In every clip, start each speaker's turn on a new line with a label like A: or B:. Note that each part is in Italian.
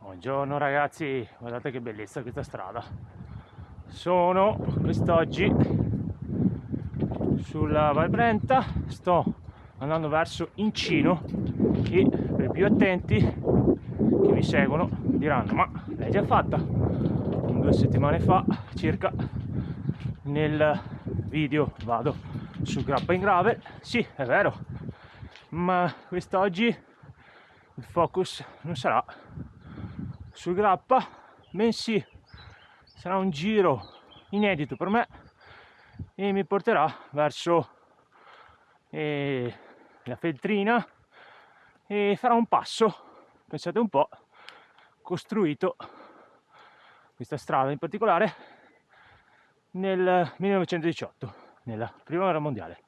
A: Buongiorno ragazzi, guardate che bellezza questa strada. Sono quest'oggi sulla Val Brenta, sto andando verso Incino e per i più attenti che mi seguono diranno: ma l'hai già fatta 2 settimane fa circa nel video vado su Grappa in Gravel. Sì, è vero, ma quest'oggi il focus non sarà sul Grappa, bensì sarà un giro inedito per me e mi porterà verso la Feltrina e farà un passo, pensate un po', costruito questa strada in particolare nel 1918, nella prima guerra mondiale.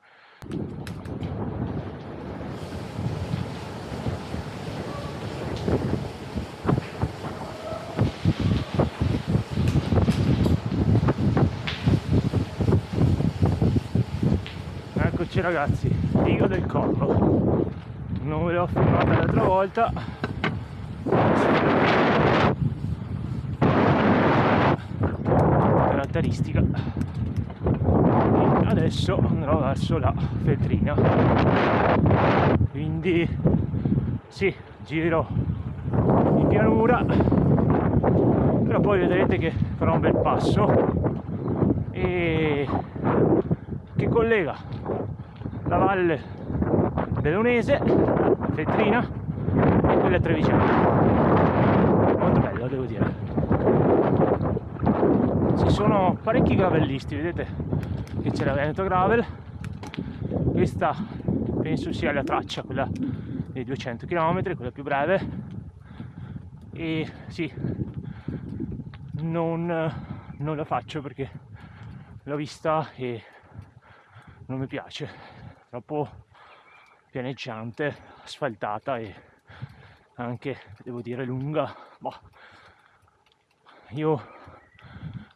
A: Eccoci ragazzi, riga del Collo, non ve l'ho filmata l'altra volta, caratteristica, e adesso andrò verso la Feltrina, quindi sì, giro in pianura, però poi vedrete che farò un bel passo e che collega la valle dell'Unese, Feltrina, e quella trevigiana. Molto bello, devo dire. Ci sono parecchi gravellisti, vedete che c'è la Veneto Gravel. Questa penso sia la traccia, quella dei 200 km, quella più breve, e sì, non la faccio perché l'ho vista e non mi piace, troppo pianeggiante, asfaltata e anche, devo dire, lunga. Boh, io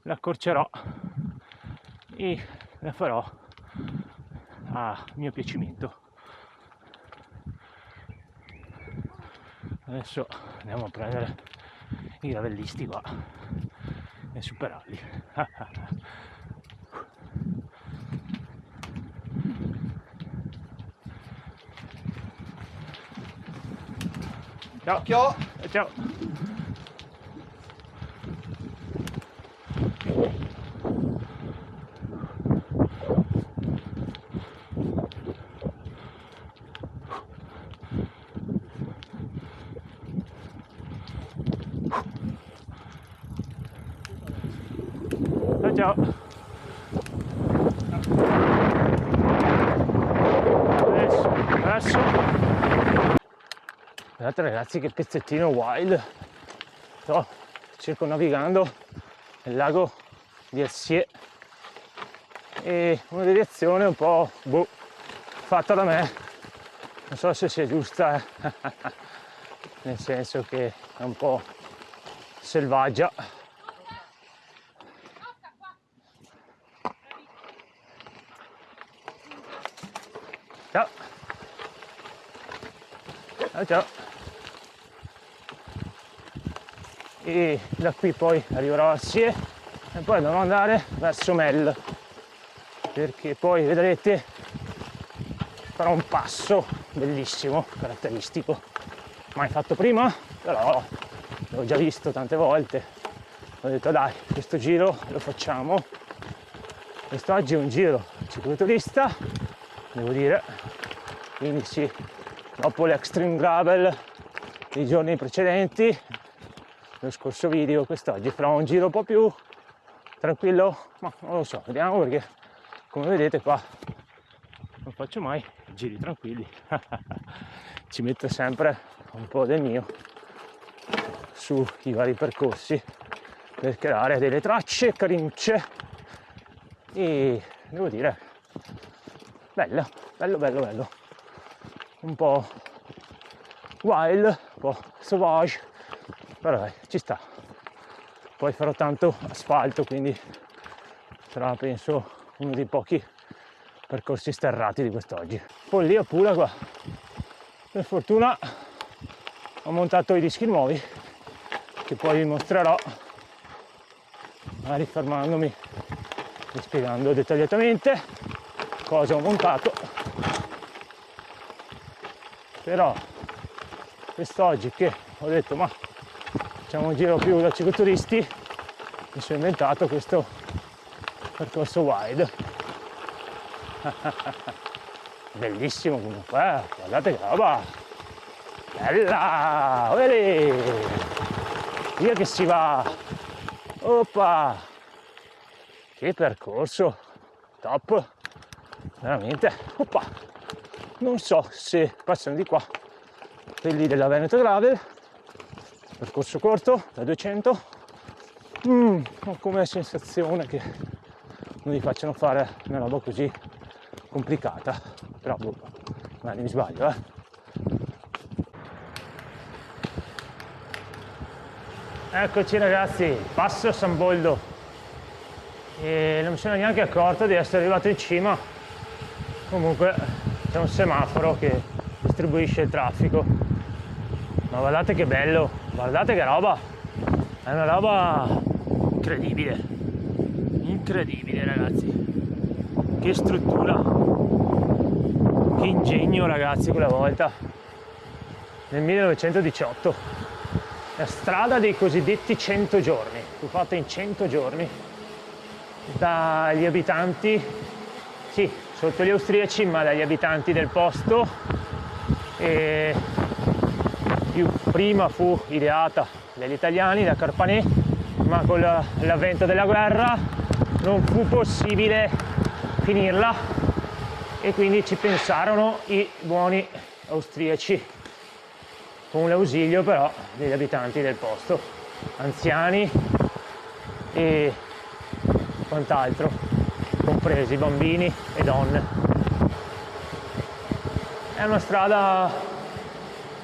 A: la accorcerò e la farò a mio piacimento. Adesso andiamo a prendere i gravellisti qua e superarli. Ciao.
B: Ciao.
A: Ciao. Ciao. Adesso. Guardate ragazzi che pezzettino wild. Sto circonnavigando il lago di Essie e una direzione un po' fatta da me, non so se sia giusta, nel senso che è un po' selvaggia. Ciao. Ciao ciao. E da qui poi arriverò a Sie e poi dovrò andare verso Mel, perché poi vedrete farò un passo bellissimo, caratteristico, mai fatto prima, però l'ho già visto tante volte. Ho detto dai, questo giro lo facciamo. Quest'oggi è un giro cicloturista, devo dire, quindi sì, dopo l'extreme gravel dei giorni precedenti, lo scorso video, quest'oggi farò un giro un po' più tranquillo, ma non lo so, vediamo, perché come vedete qua non faccio mai giri tranquilli. Ci metto sempre un po' del mio sui vari percorsi per creare delle tracce carince e devo dire bello, un po' wild, un po' sauvage, però dai, ci sta. Poi farò tanto asfalto, quindi sarà penso uno dei pochi percorsi sterrati di quest'oggi. Follia pura qua. Per fortuna ho montato i dischi nuovi che poi vi mostrerò, magari fermandomi e spiegando dettagliatamente cosa ho montato. Però quest'oggi che ho detto ma facciamo un giro più da cicloturisti, mi sono inventato questo percorso wide. Bellissimo comunque, guardate che roba bella, via che si va, oppa, che percorso top, veramente. Oppa, non so se passano di qua quelli della Veneto Gravel, percorso corto da 200, ho come sensazione che non li facciano fare una roba così complicata, però magari mi sbaglio, Eccoci ragazzi, passo San Boldo e non mi sono neanche accorto di essere arrivato in cima. Comunque c'è un semaforo che distribuisce il traffico, ma guardate che bello, guardate che roba, è una roba incredibile, incredibile ragazzi, che struttura, che ingegno ragazzi quella volta, nel 1918. La strada dei cosiddetti 100 giorni, fu fatta in 100 giorni dagli abitanti, sì, sotto gli austriaci, ma dagli abitanti del posto, e prima fu ideata dagli italiani, da Carpanè, ma con l'avvento della guerra non fu possibile finirla e quindi ci pensarono i buoni austriaci, con l'ausilio però degli abitanti del posto, anziani e quant'altro, compresi bambini e donne. È una strada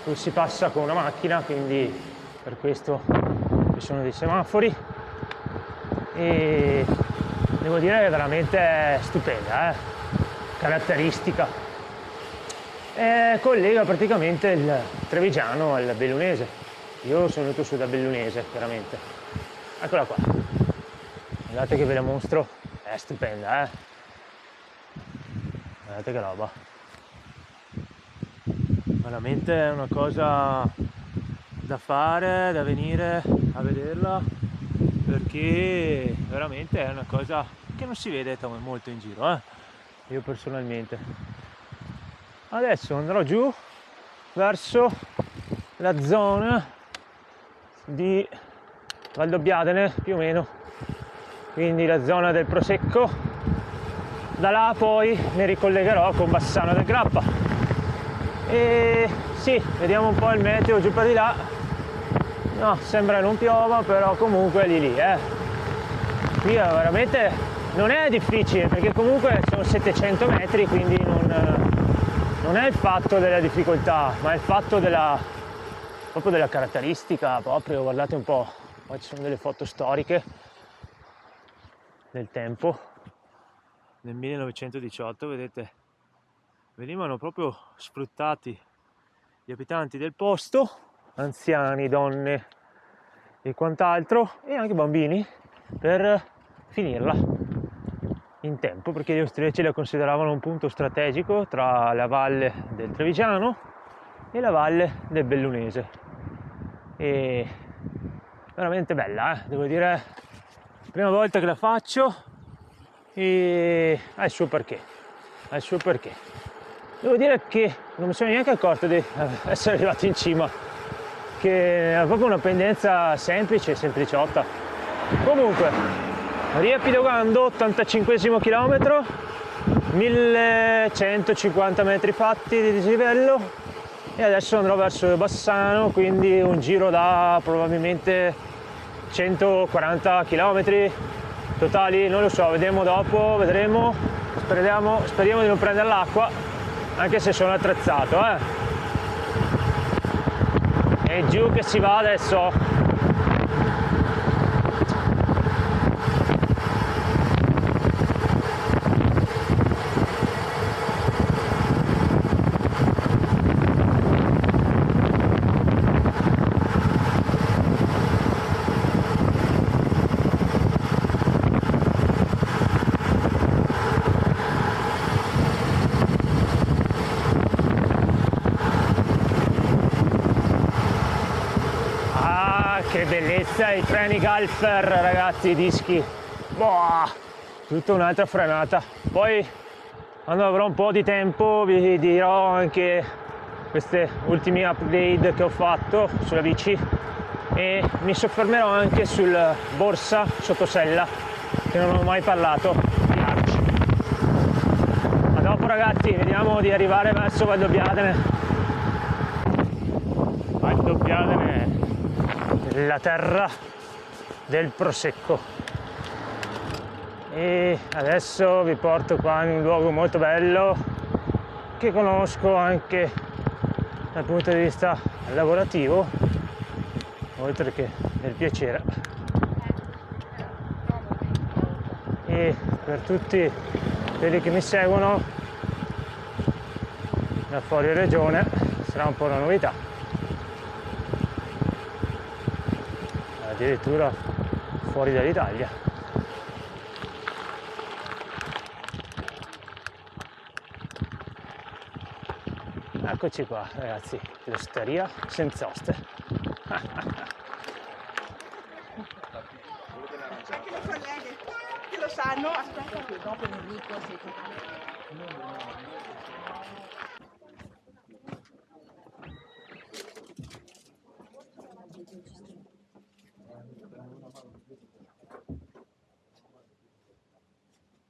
A: dove si passa con una macchina, quindi per questo ci sono dei semafori e devo dire che è veramente stupenda, caratteristica. Collega praticamente il Trevigiano al Bellunese. Io sono venuto su da Bellunese, veramente. Eccola qua. Guardate che ve la mostro, è stupenda, Guardate che roba. Veramente è una cosa da fare, da venire a vederla, perché veramente è una cosa che non si vede molto in giro, io personalmente. Adesso andrò giù verso la zona di Valdobbiadene, più o meno, quindi la zona del Prosecco. Da là poi mi ricollegherò con Bassano del Grappa e sì, vediamo un po' il meteo giù per di là. No, sembra non piova, però comunque è lì. Qui veramente non è difficile, perché comunque sono 700 metri, quindi non è il fatto della difficoltà, ma è il fatto proprio della caratteristica, proprio, guardate un po', qua ci sono delle foto storiche del tempo, nel 1918, vedete, venivano proprio sfruttati gli abitanti del posto, anziani, donne e quant'altro, e anche bambini, per finirla in tempo, perché gli austriaci la consideravano un punto strategico tra la valle del Trevigiano e la valle del Bellunese. E veramente bella, devo dire, prima volta che la faccio e ha il suo perché, Devo dire che non mi sono neanche accorto di essere arrivato in cima, che era proprio una pendenza sempliciotta. Comunque, riepilogando, 85esimo chilometro, 1150 metri fatti di dislivello e adesso andrò verso Bassano, quindi un giro da probabilmente 140 km totali, non lo so, vedremo dopo, speriamo di non prendere l'acqua, anche se sono attrezzato, E giù che si va adesso. Che bellezza i freni Galfer, ragazzi, i dischi. Boh, tutta un'altra frenata. Poi quando avrò un po' di tempo vi dirò anche queste ultimi upgrade che ho fatto sulla bici e mi soffermerò anche sul borsa sottosella che non ho mai parlato di Arch. A dopo ragazzi, vediamo di arrivare verso Valdobbiadene. Valdobbiadene, la terra del prosecco. E adesso vi porto qua in un luogo molto bello che conosco anche dal punto di vista lavorativo, oltre che del piacere. E per tutti quelli che mi seguono da fuori regione sarà un po' una novità, addirittura fuori dall'Italia. Eccoci qua ragazzi, l'Osteria Senz'Oste.
B: C'è anche le colleghe che lo sanno, aspetta che dopo mi dico se...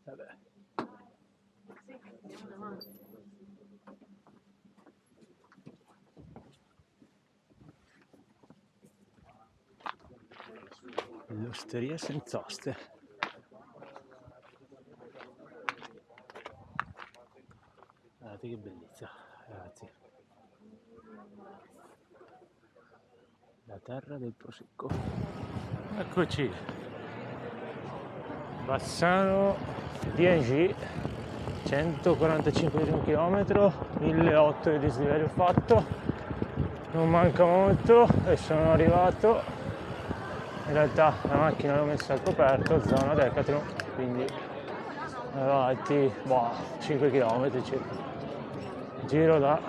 A: Vabbè. L'Osteria Senz'Oste. Guardate che bellezza, ragazzi. La terra del prosecco. Eccoci. Bassano DNG, 145 km, 1.800 di dislivello fatto. Non manca molto e sono arrivato. In realtà la macchina l'ho messa al coperto, zona Decathlon, quindi avanti 5 km circa. Giro da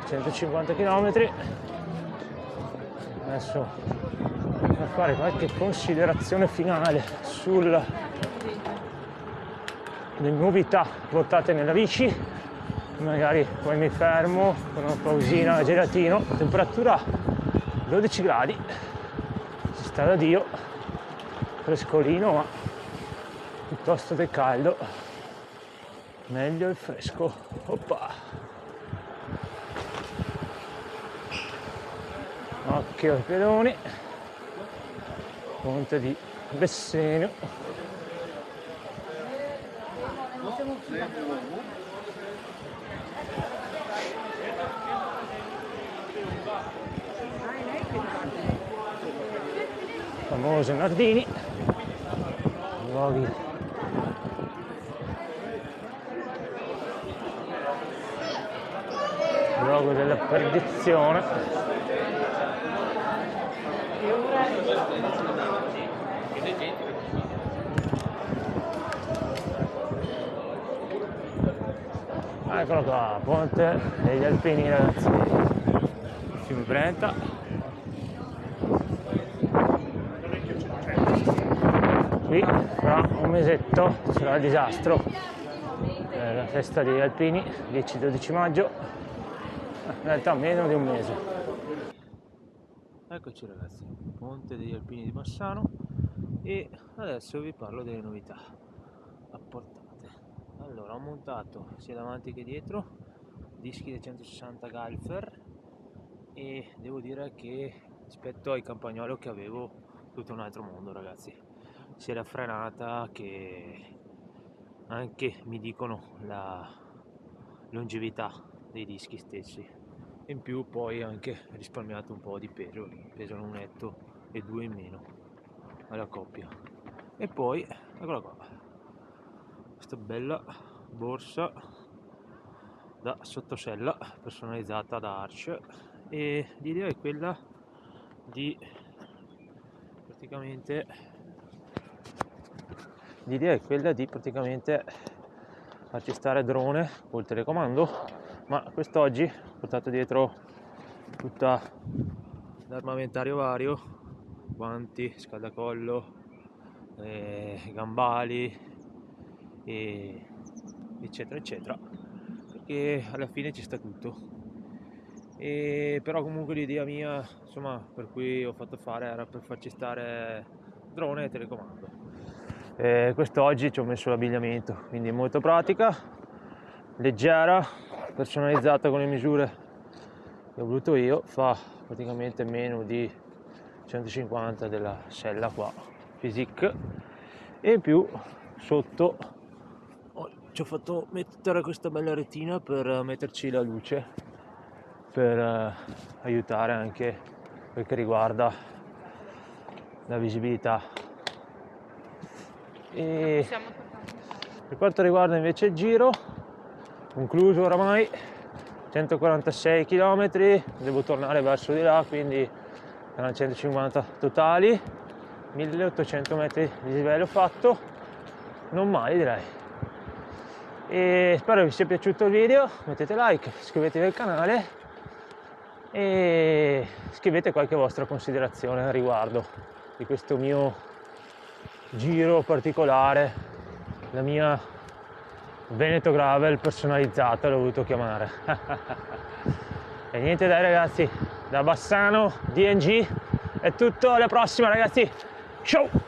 A: 150 km. Adesso per fare qualche considerazione finale sulle novità portate nella bici, magari poi mi fermo con una pausina a gelatino. Temperatura 12 gradi. Sta da Dio, frescolino ma piuttosto del caldo, meglio il fresco. Oppa. Occhio ai pedoni, ponte di Bessenio. Famoso Nardini, luoghi luogo della perdizione. Eccolo qua, ponte degli Alpini ragazzi, Fiume Brenta. Qui fra un mesetto sarà il disastro, la festa degli Alpini, 10-12 maggio, in realtà meno di un mese. Eccoci ragazzi, ponte degli Alpini di Bassano, e adesso vi parlo delle novità apportate. Allora, ho montato sia davanti che dietro dischi da 160 Galfer e devo dire che rispetto ai Campagnolo che avevo tutto un altro mondo ragazzi, sia la frenata che anche mi dicono la longevità dei dischi stessi. In più poi anche risparmiato un po' di peso, pesano 1 etto e 2 in meno alla coppia. E poi eccola qua, questa bella borsa da sottosella personalizzata da Arch, e l'idea è quella di praticamente farci stare drone col telecomando, ma quest'oggi ho portato dietro tutta l'armamentario vario guanti, scaldacollo, gambali, eccetera eccetera, perché alla fine ci sta tutto. Però comunque l'idea mia, insomma, per cui ho fatto fare era per farci stare drone e telecomando. Quest'oggi ci ho messo l'abbigliamento, quindi molto pratica, leggera, personalizzata con le misure che ho voluto io, fa praticamente meno di 150 della sella qua Physique, e in più sotto ci ho fatto mettere questa bella retina per metterci la luce, per aiutare anche quel che riguarda la visibilità. E per quanto riguarda invece il giro, concluso oramai, 146 km, devo tornare verso di là, quindi erano 150 totali, 1800 metri di livello fatto, non male direi. E spero vi sia piaciuto il video, mettete like, iscrivetevi al canale e scrivete qualche vostra considerazione al riguardo di questo mio giro particolare, la mia Veneto Gravel personalizzata l'ho voluto chiamare. E niente dai ragazzi, da Bassano DNG è tutto, alla prossima ragazzi, ciao!